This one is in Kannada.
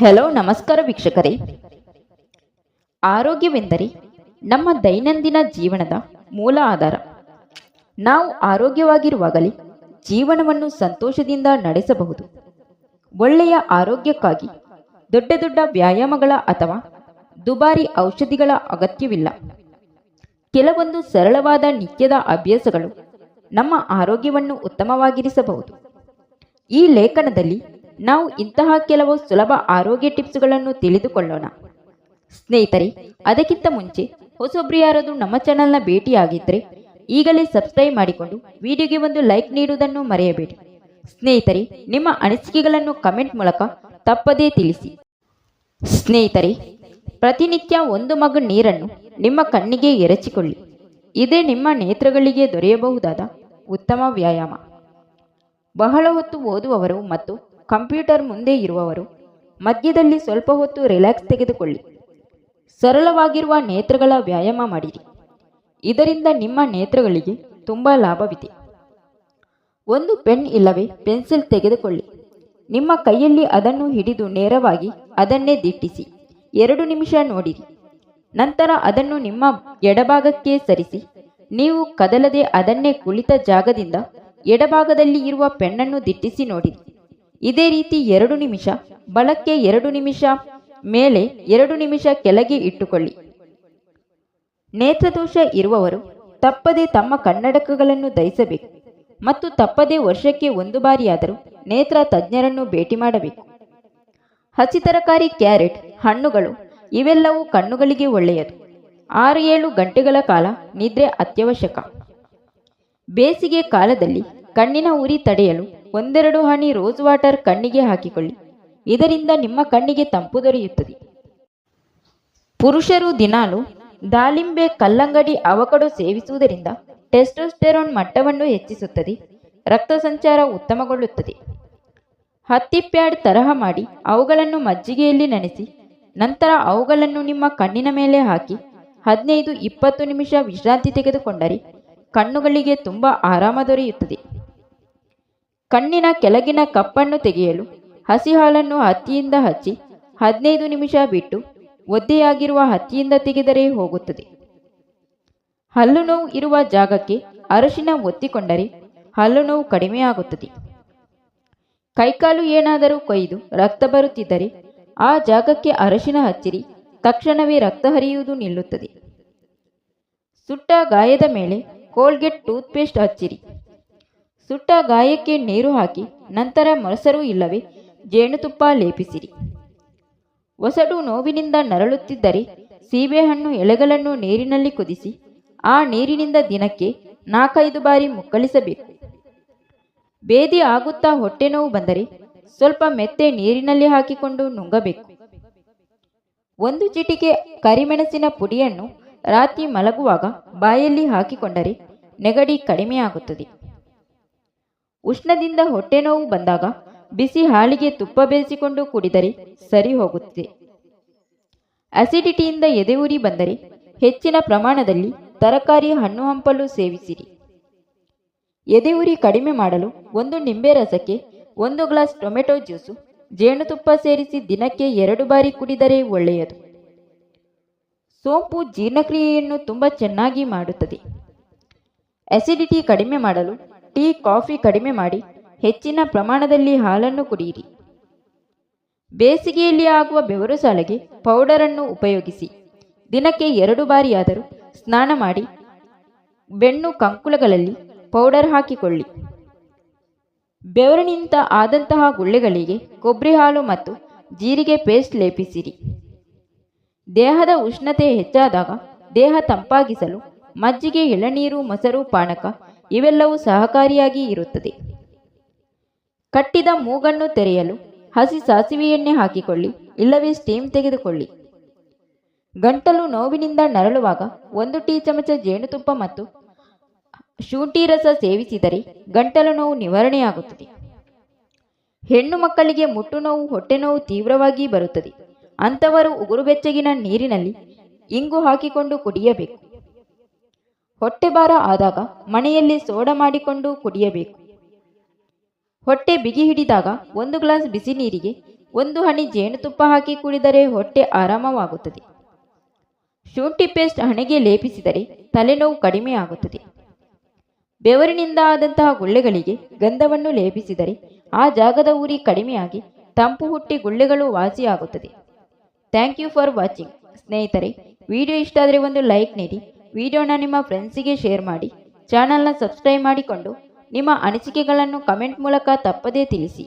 ಹಲೋ ನಮಸ್ಕಾರ ವೀಕ್ಷಕರೇ. ಆರೋಗ್ಯವೆಂದರೆ ನಮ್ಮ ದೈನಂದಿನ ಜೀವನದ ಮೂಲ ಆಧಾರ. ನಾವು ಆರೋಗ್ಯವಾಗಿರುವಾಗಲೇ ಜೀವನವನ್ನು ಸಂತೋಷದಿಂದ ನಡೆಸಬಹುದು. ಒಳ್ಳೆಯ ಆರೋಗ್ಯಕ್ಕಾಗಿ ದೊಡ್ಡ ದೊಡ್ಡ ವ್ಯಾಯಾಮಗಳ ಅಥವಾ ದುಬಾರಿ ಔಷಧಿಗಳ ಅಗತ್ಯವಿಲ್ಲ. ಕೆಲವೊಂದು ಸರಳವಾದ ನಿತ್ಯದ ಅಭ್ಯಾಸಗಳು ನಮ್ಮ ಆರೋಗ್ಯವನ್ನು ಉತ್ತಮವಾಗಿರಿಸಬಹುದು. ಈ ಲೇಖನದಲ್ಲಿ ನಾವು ಇಂತಹ ಕೆಲವು ಸುಲಭ ಆರೋಗ್ಯ ಟಿಪ್ಸ್ಗಳನ್ನು ತಿಳಿದುಕೊಳ್ಳೋಣ. ಸ್ನೇಹಿತರೆ, ಅದಕ್ಕಿಂತ ಮುಂಚೆ ಹೊಸೊಬ್ರು ಯಾರಾದರೂ ನಮ್ಮ ಚಾನಲ್ನ ಭೇಟಿಯಾಗಿದ್ದರೆ ಈಗಲೇ ಸಬ್ಸ್ಕ್ರೈಬ್ ಮಾಡಿಕೊಂಡು ವಿಡಿಯೋಗೆ ಒಂದು ಲೈಕ್ ನೀಡುವುದನ್ನು ಮರೆಯಬೇಡಿ. ಸ್ನೇಹಿತರೆ, ನಿಮ್ಮ ಅನಿಸಿಕೆಗಳನ್ನು ಕಮೆಂಟ್ ಮೂಲಕ ತಪ್ಪದೇ ತಿಳಿಸಿ. ಸ್ನೇಹಿತರೆ, ಪ್ರತಿನಿತ್ಯ ಒಂದು ಮಗ್ ನೀರನ್ನು ನಿಮ್ಮ ಕಣ್ಣಿಗೆ ಎರಚಿಕೊಳ್ಳಿ. ಇದೇ ನಿಮ್ಮ ನೇತ್ರಗಳಿಗೆ ದೊರೆಯಬಹುದಾದ ಉತ್ತಮ ವ್ಯಾಯಾಮ. ಬಹಳ ಹೊತ್ತು ಓದುವವರು ಮತ್ತು ಕಂಪ್ಯೂಟರ್ ಮುಂದೆ ಇರುವವರು ಮಧ್ಯದಲ್ಲಿ ಸ್ವಲ್ಪ ಹೊತ್ತು ರಿಲ್ಯಾಕ್ಸ್ ತೆಗೆದುಕೊಳ್ಳಿ. ಸರಳವಾಗಿರುವ ನೇತ್ರಗಳ ವ್ಯಾಯಾಮ ಮಾಡಿರಿ. ಇದರಿಂದ ನಿಮ್ಮ ನೇತ್ರಗಳಿಗೆ ತುಂಬ ಲಾಭವಿದೆ. ಒಂದು ಪೆನ್ ಇಲ್ಲವೇ ಪೆನ್ಸಿಲ್ ತೆಗೆದುಕೊಳ್ಳಿ. ನಿಮ್ಮ ಕೈಯಲ್ಲಿ ಅದನ್ನು ಹಿಡಿದು ನೇರವಾಗಿ ಅದನ್ನೇ ದಿಟ್ಟಿಸಿ 2 ನಿಮಿಷ ನೋಡಿರಿ. ನಂತರ ಅದನ್ನು ನಿಮ್ಮ ಎಡಭಾಗಕ್ಕೆ ಸರಿಸಿ ನೀವು ಕದಲದೆ ಅದನ್ನೇ ಕುಳಿತ ಜಾಗದಿಂದ ಎಡಭಾಗದಲ್ಲಿ ಇರುವ ಪೆನ್ನನ್ನು ದಿಟ್ಟಿಸಿ ನೋಡಿರಿ. ಇದೇ ರೀತಿ 2 ನಿಮಿಷ, ಬಲಕ್ಕೆ 2 ನಿಮಿಷ, ಮೇಲೆ 2 ನಿಮಿಷ ಕೆಳಗೆ ಇಟ್ಟುಕೊಳ್ಳಿ. ನೇತ್ರದೋಷ ಇರುವವರು ತಪ್ಪದೆ ತಮ್ಮ ಕನ್ನಡಕಗಳನ್ನು ಧರಿಸಬೇಕು ಮತ್ತು ತಪ್ಪದೆ ವರ್ಷಕ್ಕೆ 1 ಬಾರಿಯಾದರೂ ನೇತ್ರ ತಜ್ಞರನ್ನು ಭೇಟಿ ಮಾಡಬೇಕು. ಹಸಿ ತರಕಾರಿ, ಕ್ಯಾರೆಟ್, ಹಣ್ಣುಗಳು ಇವೆಲ್ಲವೂ ಕಣ್ಣುಗಳಿಗೆ ಒಳ್ಳೆಯದು. 6-7 ಗಂಟೆಗಳ ಕಾಲ ನಿದ್ರೆ ಅತ್ಯವಶ್ಯಕ. ಬೇಸಿಗೆ ಕಾಲದಲ್ಲಿ ಕಣ್ಣಿನ ಉರಿ ತಡೆಯಲು 1-2 ಹನಿ ರೋಸ್ ವಾಟರ್ ಕಣ್ಣಿಗೆ ಹಾಕಿಕೊಳ್ಳಿ. ಇದರಿಂದ ನಿಮ್ಮ ಕಣ್ಣಿಗೆ ತಂಪು ದೊರೆಯುತ್ತದೆ. ಪುರುಷರು ದಿನಾಲು ದಾಳಿಂಬೆ, ಕಲ್ಲಂಗಡಿ, ಅವಕಡೋ ಸೇವಿಸುವುದರಿಂದ ಟೆಸ್ಟೋಸ್ಟೆರಾನ್ ಮಟ್ಟವನ್ನು ಹೆಚ್ಚಿಸುತ್ತದೆ. ರಕ್ತ ಸಂಚಾರ ಉತ್ತಮಗೊಳ್ಳುತ್ತದೆ. ಹತ್ತಿ ಪ್ಯಾಡ್ ತರಹ ಮಾಡಿ ಅವುಗಳನ್ನು ಮಜ್ಜಿಗೆಯಲ್ಲಿ ನೆನೆಸಿ ನಂತರ ಅವುಗಳನ್ನು ನಿಮ್ಮ ಕಣ್ಣಿನ ಮೇಲೆ ಹಾಕಿ 15-20 ನಿಮಿಷ ವಿಶ್ರಾಂತಿ ತೆಗೆದುಕೊಂಡರೆ ಕಣ್ಣುಗಳಿಗೆ ತುಂಬ ಆರಾಮ ದೊರೆಯುತ್ತದೆ. ಕಣ್ಣಿನ ಕೆಳಗಿನ ಕಪ್ಪನ್ನು ತೆಗೆಯಲು ಹಸಿ ಹಾಲನ್ನು ಹತ್ತಿಯಿಂದ ಹಚ್ಚಿ 15 ನಿಮಿಷ ಬಿಟ್ಟು ಒದ್ದೆಯಾಗಿರುವ ಹತ್ತಿಯಿಂದ ತೆಗೆದರೆ ಹೋಗುತ್ತದೆ. ಹಲ್ಲು ನೋವು ಇರುವ ಜಾಗಕ್ಕೆ ಅರಶಿನ ಒತ್ತಿಕೊಂಡರೆ ಹಲ್ಲು ನೋವು ಕಡಿಮೆಯಾಗುತ್ತದೆ. ಕೈಕಾಲು ಏನಾದರೂ ಕೊಯ್ದು ರಕ್ತ ಬರುತ್ತಿದ್ದರೆ ಆ ಜಾಗಕ್ಕೆ ಅರಶಿನ ಹಚ್ಚಿರಿ. ತಕ್ಷಣವೇ ರಕ್ತ ಹರಿಯುವುದು ನಿಲ್ಲುತ್ತದೆ. ಸುಟ್ಟ ಗಾಯದ ಮೇಲೆ ಕೋಲ್ಗೇಟ್ ಟೂತ್ಪೇಸ್ಟ್ ಹಚ್ಚಿರಿ. ಸುಟ್ಟ ಗಾಯಕ್ಕೆ ನೀರು ಹಾಕಿ ನಂತರ ಮೊಸರು ಇಲ್ಲವೇ ಜೇನುತುಪ್ಪ ಲೇಪಿಸಿರಿ. ಒಸಡು ನೋವಿನಿಂದ ನರಳುತ್ತಿದ್ದರೆ ಸೀಬೆಹಣ್ಣು ಎಲೆಗಳನ್ನು ನೀರಿನಲ್ಲಿ ಕುದಿಸಿ ಆ ನೀರಿನಿಂದ ದಿನಕ್ಕೆ 4-5 ಬಾರಿ ಮುಕ್ಕಳಿಸಬೇಕು. ಬೇದಿ ಆಗುತ್ತಾ ಹೊಟ್ಟೆ ನೋವು ಬಂದರೆ ಸ್ವಲ್ಪ ಮೆತ್ತೆ ನೀರಿನಲ್ಲಿ ಹಾಕಿಕೊಂಡು ನುಂಗಬೇಕು. 1 ಚಿಟಿಕೆ ಕರಿಮೆಣಸಿನ ಪುಡಿಯನ್ನು ರಾತ್ರಿ ಮಲಗುವಾಗ ಬಾಯಲ್ಲಿ ಹಾಕಿಕೊಂಡರೆ ನೆಗಡಿ ಕಡಿಮೆಯಾಗುತ್ತದೆ. ಉಷ್ಣದಿಂದ ಹೊಟ್ಟೆ ನೋವು ಬಂದಾಗ ಬಿಸಿ ಹಾಲಿಗೆ ತುಪ್ಪ ಬೆರೆಸಿಕೊಂಡು ಕುಡಿದರೆ ಸರಿ ಹೋಗುತ್ತದೆ. ಅಸಿಡಿಟಿಯಿಂದ ಎದೆ ಉರಿ ಬಂದರೆ ಹೆಚ್ಚಿನ ಪ್ರಮಾಣದಲ್ಲಿ ತರಕಾರಿ, ಹಣ್ಣು ಹಂಪಲು ಸೇವಿಸಿರಿ. ಎದೆ ಉರಿ ಕಡಿಮೆ ಮಾಡಲು 1 ನಿಂಬೆ ರಸಕ್ಕೆ 1 ಗ್ಲಾಸ್ ಟೊಮೆಟೊ ಜ್ಯೂಸು, ಜೇನುತುಪ್ಪ ಸೇರಿಸಿ ದಿನಕ್ಕೆ 2 ಬಾರಿ ಕುಡಿದರೆ ಒಳ್ಳೆಯದು. ಸೋಂಪು ಜೀರ್ಣಕ್ರಿಯೆಯನ್ನು ತುಂಬ ಚೆನ್ನಾಗಿ ಮಾಡುತ್ತದೆ. ಅಸಿಡಿಟಿ ಕಡಿಮೆ ಮಾಡಲು ಟೀ, ಕಾಫಿ ಕಡಿಮೆ ಮಾಡಿ ಹೆಚ್ಚಿನ ಪ್ರಮಾಣದಲ್ಲಿ ಹಾಲನ್ನು ಕುಡಿಯಿರಿ. ಬೇಸಿಗೆಯಲ್ಲಿ ಆಗುವ ಬೆವರು ಸಾಲೆಗೆ ಪೌಡರನ್ನು ಉಪಯೋಗಿಸಿ ದಿನಕ್ಕೆ 2 ಬಾರಿಯಾದರೂ ಸ್ನಾನ ಮಾಡಿ ಬೆನ್ನು ಕಂಕುಳಗಳಲ್ಲಿ ಪೌಡರ್ ಹಾಕಿಕೊಳ್ಳಿ. ಬೆವರಿನಿಂದ ಆದಂತಹ ಗುಳ್ಳೆಗಳಿಗೆ ಕೊಬ್ಬರಿ ಹಾಲು ಮತ್ತು ಜೀರಿಗೆ ಪೇಸ್ಟ್ ಲೇಪಿಸಿರಿ. ದೇಹದ ಉಷ್ಣತೆ ಹೆಚ್ಚಾದಾಗ ದೇಹ ತಂಪಾಗಿಸಲು ಮಜ್ಜಿಗೆ, ಎಳನೀರು, ಮೊಸರು, ಪಾನಕ ಇವೆಲ್ಲವೂ ಸಹಕಾರಿಯಾಗಿ ಇರುತ್ತದೆ. ಕಟ್ಟಿದ ಮೂಗನ್ನು ತೆರೆಯಲು ಹಸಿ ಸಾಸಿವೆ ಎಣ್ಣೆ ಹಾಕಿಕೊಳ್ಳಿ ಇಲ್ಲವೇ ಸ್ಟೀಮ್ ತೆಗೆದುಕೊಳ್ಳಿ. ಗಂಟಲು ನೋವಿನಿಂದ ನರಳುವಾಗ 1 ಟೀ ಚಮಚ ಜೇನುತುಪ್ಪ ಮತ್ತು ಶುಂಠಿ ರಸ ಸೇವಿಸಿದರೆ ಗಂಟಲು ನೋವು ನಿವಾರಣೆಯಾಗುತ್ತದೆ. ಹೆಣ್ಣು ಮಕ್ಕಳಿಗೆ ಮುಟ್ಟು ನೋವು, ಹೊಟ್ಟೆ ನೋವು ತೀವ್ರವಾಗಿ ಬರುತ್ತದೆ. ಅಂಥವರು ಉಗುರು ಬೆಚ್ಚಗಿನ ನೀರಿನಲ್ಲಿ ಇಂಗು ಹಾಕಿಕೊಂಡು ಕುಡಿಯಬೇಕು. ಹೊಟ್ಟೆ ಭಾರ ಆದಾಗ ಮನೆಯಲ್ಲಿ ಸೋಡಾ ಮಾಡಿಕೊಂಡು ಕುಡಿಯಬೇಕು. ಹೊಟ್ಟೆ ಬಿಗಿ ಹಿಡಿದಾಗ 1 ಗ್ಲಾಸ್ ಬಿಸಿ ನೀರಿಗೆ ಒಂದು ಹನಿ ಜೇನುತುಪ್ಪ ಹಾಕಿ ಕುಡಿದರೆ ಹೊಟ್ಟೆ ಆರಾಮವಾಗುತ್ತದೆ. ಶುಂಠಿ ಪೇಸ್ಟ್ ಹಣೆಗೆ ಲೇಪಿಸಿದರೆ ತಲೆನೋವು ಕಡಿಮೆ ಆಗುತ್ತದೆ. ಬೆವರಿನಿಂದ ಆದಂತಹ ಗುಳ್ಳೆಗಳಿಗೆ ಗಂಧವನ್ನು ಲೇಪಿಸಿದರೆ ಆ ಜಾಗದ ಉರಿ ಕಡಿಮೆಯಾಗಿ ತಂಪು ಹುಟ್ಟಿ ಗುಳ್ಳೆಗಳು ವಾಸಿಯಾಗುತ್ತದೆ. Thank you for watching. ಸ್ನೇಹಿತರೆ, ವಿಡಿಯೋ ಇಷ್ಟ ಆದರೆ ಒಂದು ಲೈಕ್ ನೀಡಿ, ವಿಡಿಯೋನ ನಿಮ್ಮ ಫ್ರೆಂಡ್ಸಿಗೆ ಶೇರ್ ಮಾಡಿ, ಚಾನಲ್ನ ಸಬ್ಸ್ಕ್ರೈಬ್ ಮಾಡಿಕೊಂಡು ನಿಮ್ಮ ಅನಿಸಿಕೆಗಳನ್ನು ಕಮೆಂಟ್ ಮೂಲಕ ತಪ್ಪದೇ ತಿಳಿಸಿ.